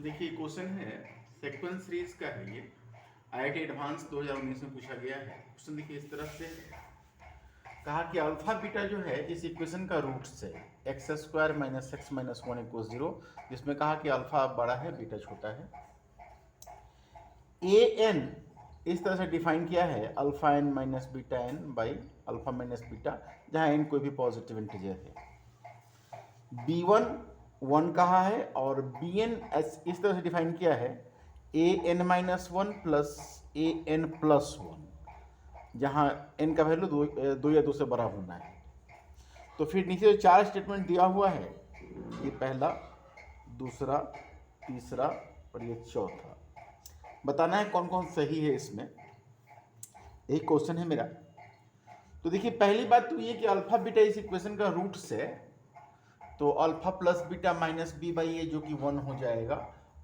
देखिए क्वेश्चन है sequence series का है ये आईआईटी एडवांस 2019 में पूछा गया है। क्वेश्चन देखिए इस तरह से कहा कि अल्फा बीटा जो है इस इक्वेशन का रूट्स है x square minus x minus one equal zero, जिसमें कहा कि अल्फा बड़ा है बीटा छोटा है। ए एन इस तरह से डिफाइन किया है alpha n minus beta n by alpha minus beta, जहाँ एन कोई भी पॉजिटिव इंटीजर है। बी वन वन कहा है और बी एन इस तरह से डिफाइन किया है A N minus one plus A n plus one, जहाँ एन का वैल्यू दो या दो से बड़ा होना है। तो फिर नीचे जो चार स्टेटमेंट दिया हुआ है, ये पहला, दूसरा, तीसरा और ये चौथा, बताना है कौन कौन सही है इसमें। यही क्वेश्चन है मेरा। तो देखिए पहली बात तो ये कि अल्फा बीटा इस इक्वेशन का रूट्स है, तो alpha plus beta minus B by A जो कि वन हो जाएगा,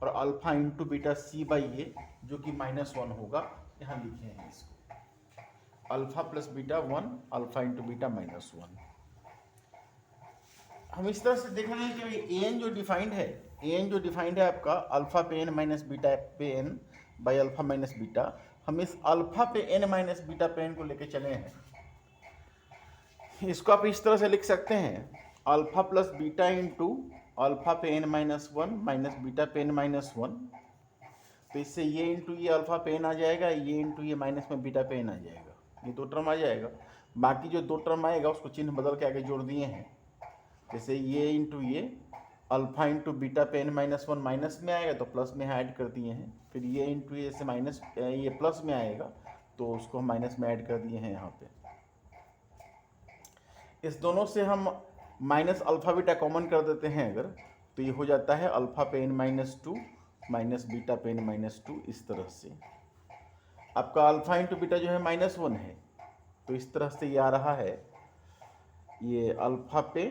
और alpha into beta C by A जो कि माइनस वन होगा। यहाँ लिखे हैं इसको alpha plus beta one, alpha into beta minus one. हम इस तरह से देख रहे हैं कि ए एन जो डिफाइंड है, ए एन जो डिफाइंड है आपका अल्फा पे एन माइनस बीटा पे n by alpha minus beta. हम इस अल्फा पे एन माइनस बीटा पे एन को लेके चले हैं। इसको आप इस तरह से लिख सकते हैं alpha plus beta into alpha पे N minus one minus beta पे एन माइनस वन। तो इससे ये इंटू ये अल्फा पे एन आ जाएगा, ये इंटू ये माइनस में बीटा पे एन आ जाएगा, ये दो टर्म आ जाएगा। बाकी जो दो टर्म आएगा उसको चिन्ह बदल के आगे जोड़ दिए हैं। जैसे ये इंटू ये अल्फा इंटू बीटा पे एन माइनस वन माइनस में आएगा तो प्लस में ऐड कर दिए हैं। फिर ये इंटू ये से माइनस ये प्लस में आएगा तो उसको हम माइनस में ऐड कर दिए हैं यहाँ पे। इस दोनों से हम माइनस अल्फा बीटा कॉमन कर देते हैं अगर, तो ये हो जाता है अल्फा पे N minus two minus beta पे एन माइनस टू। इस तरह से आपका अल्फा इंटू बीटा जो है माइनस वन है, तो इस तरह से ये आ रहा है ये अल्फा पे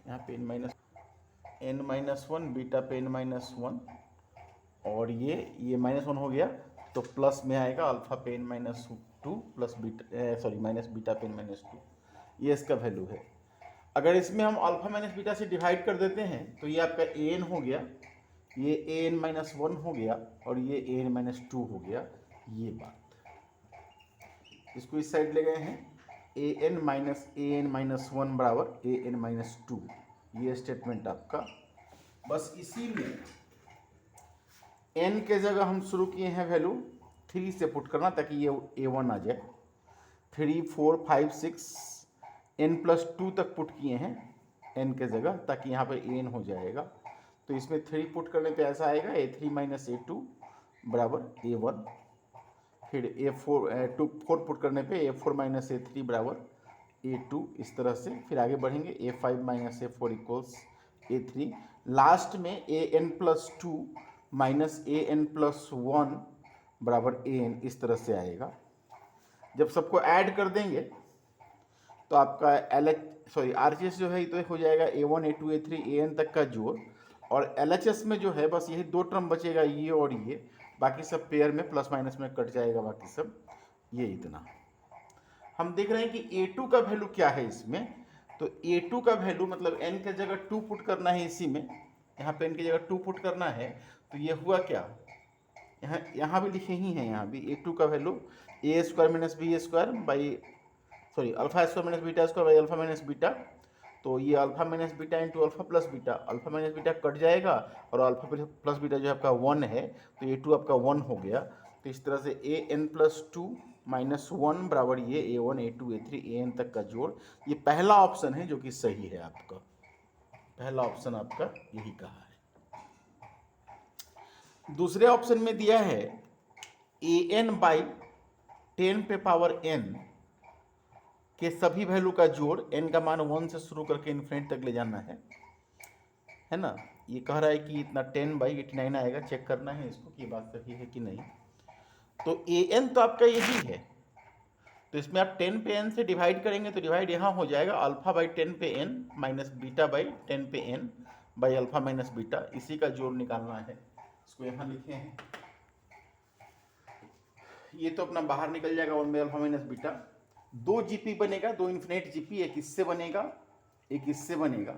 यहाँ पे एन माइनस वन बीटा पे एन माइनस वन, और ये माइनस वन हो गया तो प्लस में आएगा अल्फा पे N minus two plus beta sorry minus beta पे एन माइनस टू। ये इसका वैल्यू है। अगर इसमें हम अल्फा माइनस बीटा से डिवाइड कर देते हैं तो ये आपका ए एन हो गया, ये ए एन माइनस वन हो गया और ये ए एन माइनस टू हो गया। ये बात इसको इस साइड ले गए हैं ए एन माइनस वन बराबर ए एन माइनस टू। ये स्टेटमेंट आपका। बस इसी में एन के जगह हम शुरू किए हैं वैल्यू 3 से पुट करना ताकि ये ए वन आ जाए। 3 4 5 6 एन प्लस टू तक पुट किए हैं एन के जगह ताकि यहाँ पे ए एन हो जाएगा। तो इसमें 3 पुट करने पे ऐसा आएगा ए थ्री माइनस ए टू बराबर ए वन। फिर टू फोर पुट करने पे ए फोर माइनस ए थ्री बराबर ए टू। इस तरह से फिर आगे बढ़ेंगे ए five minus A four equals a three. Last में ए एन प्लस टू माइनस ए एन प्लस वन बराबर ए एन। इस तरह से आएगा। जब सबको ऐड कर देंगे तो आपका L H sorry R H S जो है तो हो जाएगा A one A two A three A N तक का जोड़, और एल एच एस में जो है बस यही दो टर्म बचेगा ये और ये, बाकी सब पेयर में प्लस माइनस में कट जाएगा बाकी सब। ये इतना हम देख रहे हैं कि A2 का वैल्यू क्या है इसमें। तो A2 का वैल्यू मतलब n के जगह 2 पुट करना है इसी में, यहाँ पे n की जगह 2 पुट करना है। तो ये हुआ क्या, यहाँ भी लिखे ही हैं, यहाँ भी A2 का value A square minus B square by sorry alpha square minus beta square by alpha minus beta. तो ये alpha minus beta into alpha plus beta, alpha minus beta cut जाएगा और अल्फा प्लस बीटा जो आपका 1 है तो A2 आपका 1 हो गया। तो इस तरह से a n plus two minus one बराबर ये a one A two A three A N तक का जोड़। ये पहला ऑप्शन है जो कि सही है आपका, पहला ऑप्शन आपका यही कहा है। दूसरे ऑप्शन में दिया है ए एन बाई 10 पे पावर n के सभी वैल्यू का जोड़, n का मान 1 से शुरू करके इन्फिनिट तक ले जाना है ना। ये कह रहा है कि इतना 10 बाई 89 आएगा। चेक करना है इसको कि ये बात सही है कि नहीं। तो ए एन तो आपका यही है, तो इसमें आप 10 पे n से डिवाइड करेंगे तो डिवाइड यहाँ हो जाएगा अल्फा बाई 10 पे n माइनस बीटा बाई 10 पे n by alpha minus beta. इसी का जोड़ निकालना है। इसको यहाँ लिखे हैं। ये तो अपना बाहर निकल जाएगा 1 बाई अल्फा माइनस बीटा। दो जीपी बनेगा, दो इन्फिनिट जीपी, एक इससे बनेगा एक इससे बनेगा।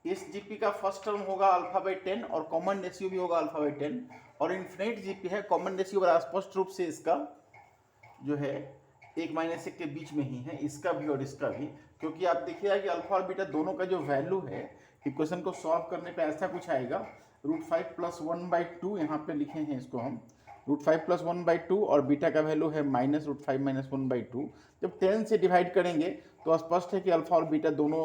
इस जीपी का फर्स्ट टर्म होगा अल्फा बाई 10 और कॉमन रेशियो भी होगा अल्फा बाई 10 और इन्फिनिट जीपी है, कॉमन रेशियो बड़ा स्पष्ट रूप से इसका जो है 1 - 1 के बीच में ही है, इसका भी और इसका भी, क्योंकि आप देखिएगा कि अल्फा और बीटा दोनों का जो वैल्यू है इक्वेशन को सॉल्व करने पे ऐसा कुछ आएगा √5 + 1/2, यहाँ पे लिखे हैं इसको हम √5 + 1/2 और बीटा का वैल्यू है -√5 - 1/2। जब 10 से डिवाइड करेंगे तो स्पष्ट है कि अल्फा और बीटा दोनों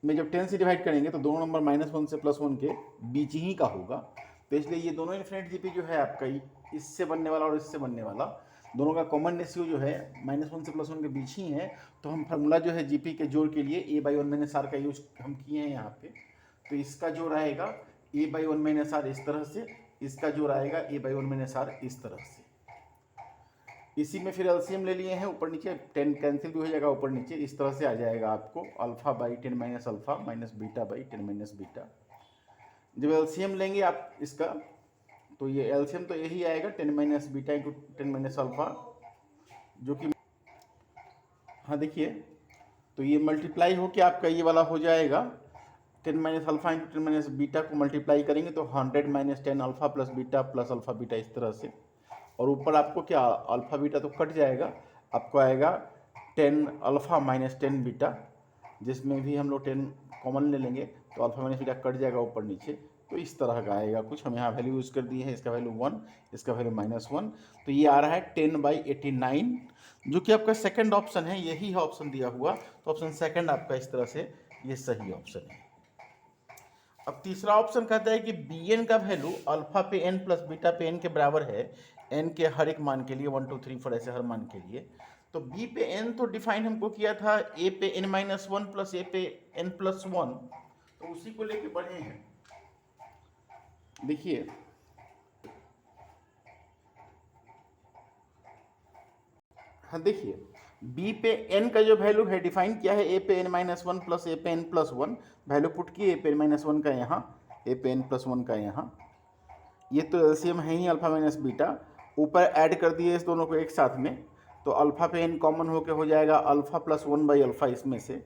में जब 10 से डिवाइड करेंगे तो दोनों नंबर -1 से +1 के बीच ही का होगा। तो इसलिए ये दोनों इन्फिनिट जीपी जो है आपका इससे बनने वाला और इससे बनने वाला दोनों का कॉमन रेशियो जो है -1 से +1 के बीच ही है। तो हम फार्मूला जो है जीपी के जोड़ के लिए a/1 - r का यूज हम किए हैं यहाँ पे। तो इसका जोड़ आएगा a/1 - r इस तरह से, इसका जोड़ आएगा a/1 - r इस तरह से। इसी में फिर एलसीएम ले लिए हैं, ऊपर नीचे 10 कैंसिल भी हो जाएगा ऊपर नीचे, इस तरह से आ जाएगा आपको alpha by 10 - alpha minus beta by 10 - beta. जब एलसीएम लेंगे आप इसका तो ये एलसीएम तो यही आएगा 10 - बीटा इंटू 10 - अल्फा, जो कि हाँ देखिए तो ये मल्टीप्लाई होके आपका ये वाला हो जाएगा 10 - अल्फा इंटू 10 - बीटा को मल्टीप्लाई करेंगे तो 100 - 10 alpha plus beta plus alpha beta इस तरह से। और ऊपर आपको क्या अल्फा बीटा तो कट जाएगा, आपको आएगा 10 अल्फा माइनस 10 बीटा, जिसमें भी हम लोग 10 कॉमन ले लेंगे तो अल्फा माइनस बीटा कट जाएगा ऊपर नीचे। तो इस तरह का आएगा कुछ, हम यहाँ वैल्यू यूज़ कर दिए हैं, इसका वैल्यू 1, इसका वैल्यू -1। तो ये आ रहा है 10/89, जो कि आपका सेकंड ऑप्शन है, यही है ऑप्शन दिया हुआ। तो ऑप्शन सेकंड आपका इस तरह से ये सही ऑप्शन है। अब तीसरा ऑप्शन कहता है कि बी एन का वैल्यू अल्फा पे एन प्लस बीटा पे एन के बराबर है एन के हर एक मान के लिए, 1 2 3 4 ऐसे हर मान के लिए। तो बी पे एन तो डिफाइन हमको किया था ए पे n-1 प्लस ए पे n+1, तो उसी को लेके बढ़े हैं। देखिए हाँ देखिए b पे n का जो वैल्यू है डिफाइन किया है ए पे n-1 प्लस ए पे n+1, वैल्यू पुट किए ए पे n-1 का यहाँ, ए पे n+1 का यहाँ, ये तो एलसीएम है ही अल्फा माइनस बीटा, ऊपर ऐड कर दिए इस दोनों को एक साथ में, तो अल्फा पे n कॉमन होके हो जाएगा अल्फा प्लस 1/अल्फा इसमें से,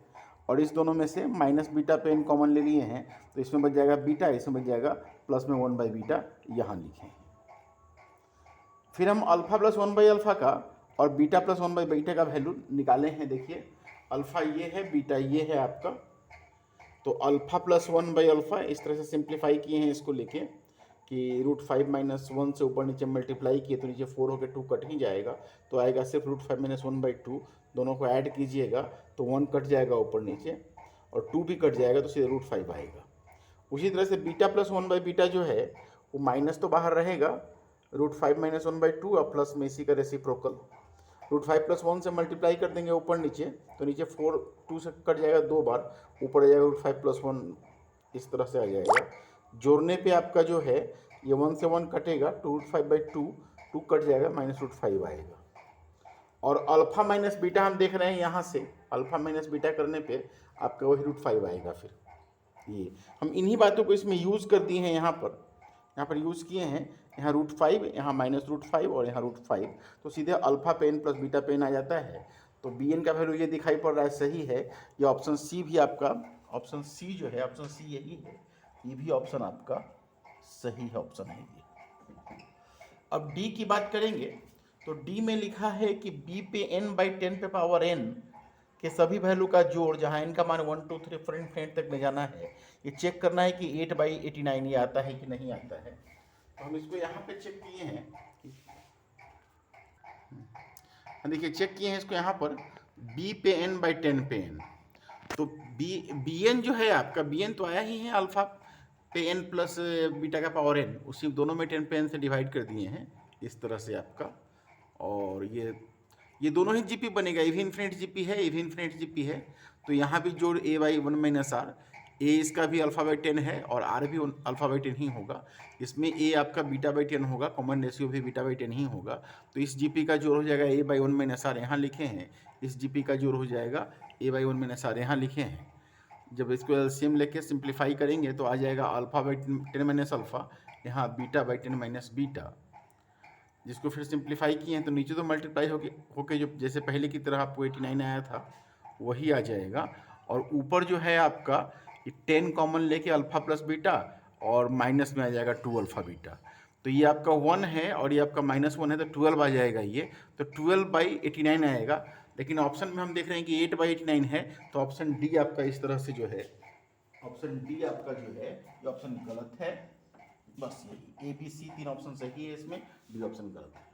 और इस दोनों में से माइनस बीटा पे n कॉमन ले लिए हैं तो इसमें बच जाएगा बीटा, इसमें बच जाएगा प्लस में 1/बीटा, यहाँ लिखे हैं। फिर हम अल्फा प्लस 1/अल्फा का और बीटा प्लस 1/बीटा का वैल्यू निकाले हैं। देखिए अल्फा ये है, बीटा ये है आपका, तो अल्फा प्लस 1/अल्फा इस तरह से सिंप्लीफाई किए हैं इसको लेके कि √5 - 1 से ऊपर नीचे मल्टीप्लाई किए तो नीचे 4 होकर 2 कट ही जाएगा, तो आएगा सिर्फ √5 - 1/2। दोनों को ऐड कीजिएगा तो 1 कट जाएगा ऊपर नीचे और 2 भी कट जाएगा तो सीधे √5 आएगा। उसी तरह से बीटा प्लस 1/बीटा जो है वो माइनस तो बाहर रहेगा, √5 - 1/2 और प्लस में इसी का रेसिप्रोकल, √5 + 1 से मल्टीप्लाई कर देंगे ऊपर नीचे तो नीचे 4 2 से कट जाएगा 2 बार, ऊपर आ जाएगा √5 + 1 इस तरह से आ जाएगा। जोड़ने पे आपका जो है ये 1 से 1 कटेगा, 2√5/2 2 कट जाएगा, -√5 आएगा। और अल्फा माइनस बीटा हम देख रहे हैं यहाँ से, अल्फा माइनस बीटा करने पे आपका वही √5 आएगा। फिर ये हम इन्हीं बातों को इसमें यूज़ कर दिए हैं, यहाँ पर यूज़ किए हैं, यहाँ √5, यहाँ -√5 और यहाँ √5, तो सीधे अल्फा पे n प्लस बीटा पे n आ जाता है। तो बी एन का वैल्यू ये दिखाई पड़ रहा है, सही है। ये ऑप्शन सी भी आपका, ऑप्शन सी जो है, ऑप्शन सी यही है, ये भी ऑप्शन आपका सही ऑप्शन है ये। अब डी की बात करेंगे तो डी में लिखा है कि b पे n/10 पे पावर n के सभी वैल्यू का जोड़, जहाँ n का मान 1 2 3 4 इन्फिनिट तक ले जाना है, ये चेक करना है कि 8/89 ये आता है कि नहीं आता है। तो हम इसको यहाँ पे चेक किए हैं, देखिए चेक किए हैं इसको यहाँ पर b पे n/10 पे n, तो बी एन जो है आपका, बी एन तो आया ही है अल्फा पे n प्लस बीटा का पावर n, उसी दोनों में 10 पे n से डिवाइड कर दिए हैं इस तरह से आपका। और ये दोनों ही जीपी बनेगा, ये भी इन्फिनिट जीपी है, ये भी इन्फिनिट जीपी है, तो यहाँ भी जोड़ a/1 - r, ए इसका भी अल्फा/10 है और आर भी अल्फा/10 ही होगा। इसमें ए आपका बीटा/10 होगा, कॉमन रेशियो भी बीटा/10 ही होगा, तो इस जीपी का जोड़ हो जाएगा a/1 - r, यहाँ लिखे हैं। इस जीपी का जोड़ हो जाएगा a/1 - r, यहाँ लिखे हैं। जब इसको एलसीएम लेके सिंप्लीफाई करेंगे तो आ जाएगा अल्फा/10 - अल्फा, यहाँ बीटा/10 - बीटा, जिसको फिर सिंप्लीफाई किए हैं तो नीचे तो मल्टीप्लाई होके जो जैसे पहले की तरह आपको 89 आया था वही आ जाएगा। और ऊपर जो है आपका ये 10 कॉमन लेके अल्फा प्लस बीटा और माइनस में आ जाएगा 2 अल्फा बीटा। तो ये आपका 1 है और ये आपका -1 है तो 12 आ जाएगा ये, तो 12/89 आएगा। लेकिन ऑप्शन में हम देख रहे हैं कि 8/89 है, तो ऑप्शन डी आपका इस तरह से जो है, ऑप्शन डी आपका जो है ये ऑप्शन गलत है। बस यही, ए बी सी 3 ऑप्शन सही है इसमें, डी ऑप्शन गलत है।